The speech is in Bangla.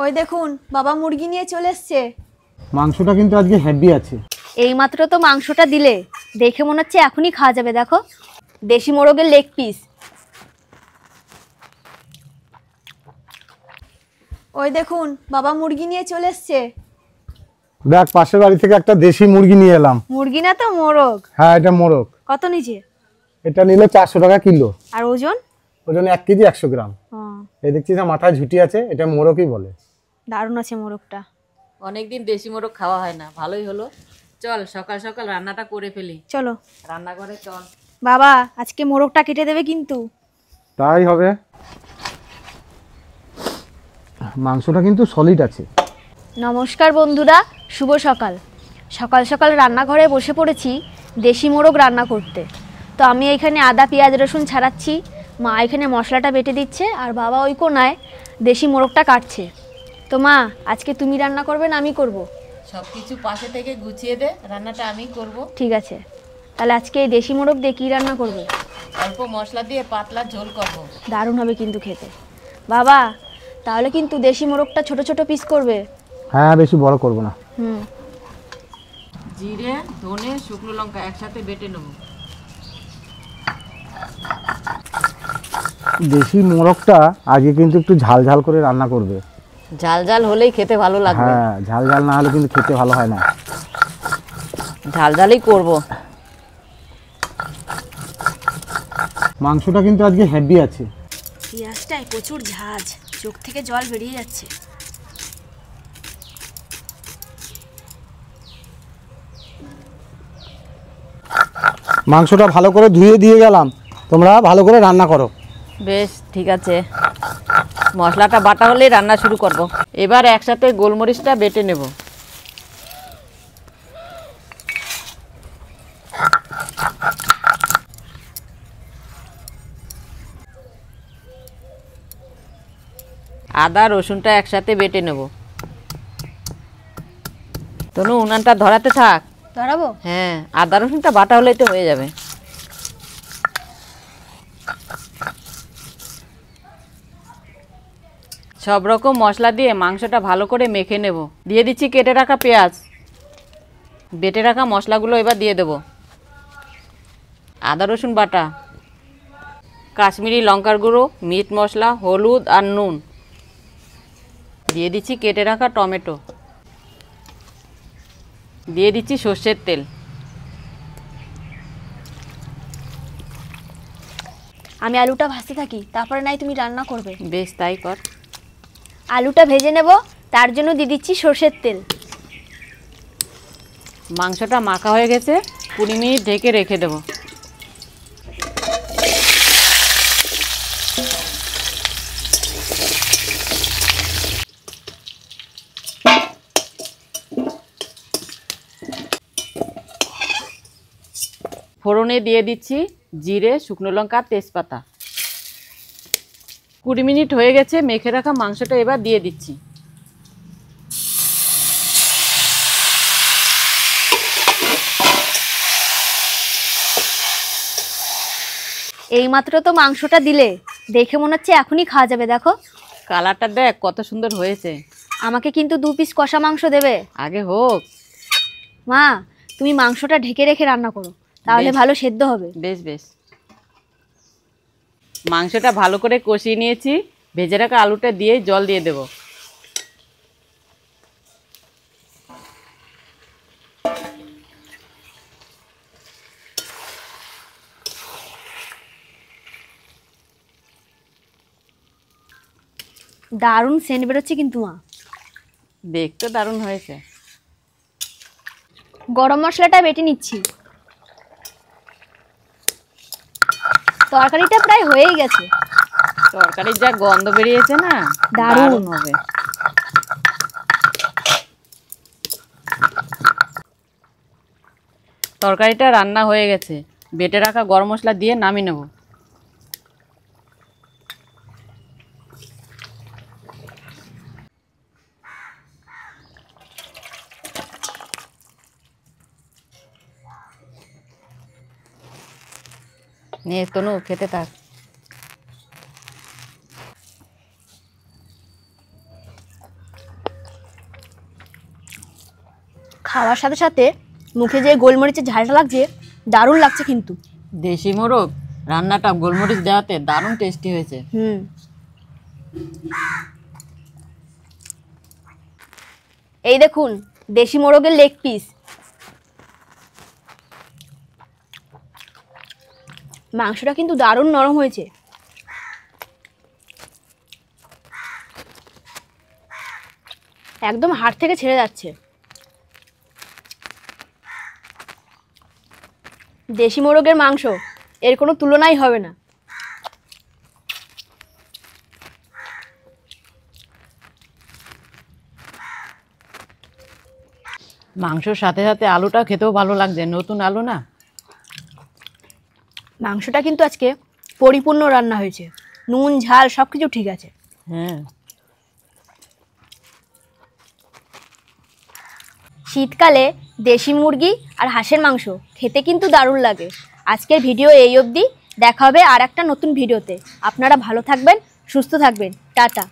ওই দেখুন বাবা মুরগি নিয়ে চলে এসছে। মাংসটা কিন্তু আজকে হেভি আছে। এইমাত্র তো মাংসটা দিলে, দেখে মনে হচ্ছে এখনই খাওয়া যাবে। দেখো, দেশি মোরগের লেগ পিস। ওই দেখুন বাবা মুরগি নিয়ে চলে এসছে। দেখ, পাশের বাড়ি থেকে একটা দেশি মুরগি নিয়ে এলাম। মুরগি না তো মোরগ। হ্যাঁ, এটা মোরগ। কত নিচে? এটা নিল 400 টাকা কিলো। আর ওজন? ওজন 1 কেজি 100 গ্রাম। এই দেখছিস না মাথায় ঝুটি আছে, এটা মোরগই বলে। দারুণ আছে মোরগটা। অনেকদিন দেশি মোরগ খাওয়া হয় না, ভালোই হলো। চল সকাল সকাল রান্নাটা করে ফেলি। চলো রান্নাঘরে চল। বাবা, আজকে মোরগটা কেটে দেবে কিন্তু। তাই হবে। মাংসটা কিন্তু সলিড আছে। নমস্কার বন্ধুরা, শুভ সকাল। সকাল সকাল রান্নাঘরে বসে পড়েছি দেশি মোরগ রান্না করতে। তো আমি এখানে আদা পেঁয়াজ রসুন ছাড়াচ্ছি, মা এখানে মশলাটা বেটে দিচ্ছে, আর বাবা ওই কোনায় দেশি মোরগটা কাটছে। তো মা, আজকে তুমি রান্না করবে না আমি করব? সব কিছু পাশে থেকে গুছিয়ে দে, রান্নাটা আমি করব। ঠিক আছে, তাহলে আজকে এই দেশি মোরগ দিয়ে কী রান্না করবে? অল্প মশলা দিয়ে পাতলা ঝোল করব। দারুণ হবে কিন্তু খেতে। বাবা, তাহলে কিন্তু দেশি মোরগটা ছোট ছোট পিস করবে। হ্যাঁ, বেশি বড় করব না। জিরে ধনে শুকনো লঙ্কা একসাথে বেটে নেব। দেশি মোরগটা আজকে কিন্তু একটু ঝাল ঝাল করে রান্না করবে। ঝাল ঝাল হলেই খেতে ভালো লাগবে। হ্যাঁ, ঝাল ঝাল না হলে কিন্তু খেতে ভালো হয় না। ঝাল ঝালই করব। মাংসটা কিন্তু আজকে হেভি আছে। পেঁয়াজটায় প্রচুর ঝাঁজ, চোখ থেকে জল বেরিয়ে যাচ্ছে। মাংসটা ভালো করে ধুয়ে দিয়ে গেলাম, তোমরা ভালো করে রান্না করো। বেশ, ঠিক আছে। মশলাটা বাটা হলেই রান্না শুরু করব। এবার একসাথে গোলমরিচটা বেটে নেব। আদা রসুনটা একসাথে বেটে নেব। তনু, উনানটা ধরাতে থাক। ধরাবো? হ্যাঁ, আদা রসুনটা বাটা হলেই তো হয়ে যাবে। সব রকম মশলা দিয়ে মাংসটা ভালো করে মেখে নেব। দিয়ে দিচ্ছি কেটে রাখা পেঁয়াজ। বেটে রাখা মশলাগুলো এবার দিয়ে দেব। আদা রসুন বাটা, কাশ্মীরি লঙ্কার গুঁড়ো, মিট মশলা, হলুদ আর নুন। দিয়ে দিচ্ছি কেটে রাখা টমেটো। দিয়ে দিচ্ছি সর্ষের তেল। আমি আলুটা ভাজতে থাকি, তারপরে নাই তুমি রান্না করবে। বেশ, তাই কর। আলুটা ভেজে নেব, তার জন্য দিয়ে দিচ্ছি সর্ষের তেল। মাংসটা মাখা হয়ে গেছে, 20 মিনিট ঢেকে রেখে দেব। ফোড়নে দিয়ে দিচ্ছি জিরে শুকনো লঙ্কা তেজপাতা। 20 মিনিট হয়ে গেছে, মেখে রাখা মাংসটা এবার দিয়ে দিচ্ছি। এইমাত্র তো মাংসটা দিলে, দেখে মনে হচ্ছে এখনই খাওয়া যাবে। দেখো, কালারটা দেখ কত সুন্দর হয়েছে। আমাকে কিন্তু 2 পিস কষা মাংস দেবে। আগে হোক। মা, তুমি মাংসটা ঢেকে রেখে রান্না করো, তাহলে বেশ। ভালো সেদ্ধ হবে। বেশ বেশ। মাংসটা ভালো করে কষিয়ে নিয়েছি, ভেজে রাখা আলুটা দিয়ে জল দিয়ে দেব। দারুণ সেন্ট বেরোচ্ছে কিন্তু মা। দেখতে দারুণ হয়েছে। গরম মশলাটা বেটে নিচ্ছি। তরকারিটা প্রায় হয়েই গেছে। তরকারির যা গন্ধ বেরিয়েছে না, দারুণ হবে। তরকারিটা রান্না হয়ে গেছে, বেটে রাখা গরম মশলা দিয়ে নামিয়ে নেব। নে তনু, খেতে থাক। খাওয়ার সাথে সাথে মুখে যে গোলমরিচের ঝালটা লাগছে, দারুণ লাগছে কিন্তু। দেশি মোরগ রান্নাটা গোলমরিচ দেওয়াতে দারুণ টেস্টি হয়েছে। এই দেখুন দেশি মোরগের লেগ পিস। মাংসটা কিন্তু দারুণ নরম হয়েছে। একদম হাড় থেকে ছেড়ে যাচ্ছে। দেশি মোরগের মাংস এর কোনো তুলনাই হবে না। মাংসর সাথে সাথে আলুটা খেতেও ভালো লাগছে, নতুন আলু না। মাংসটা কিন্তু আজকে পরিপূর্ণ রান্না হয়েছে, নুন ঝাল সব কিছু ঠিক আছে। হ্যাঁ, শীতকালে দেশি মুরগি আর হাঁসের মাংস খেতে কিন্তু দারুণ লাগে। আজকের ভিডিও এই অবধি, দেখা হবে আর একটা নতুন ভিডিওতে। আপনারা ভালো থাকবেন, সুস্থ থাকবেন, টাটা।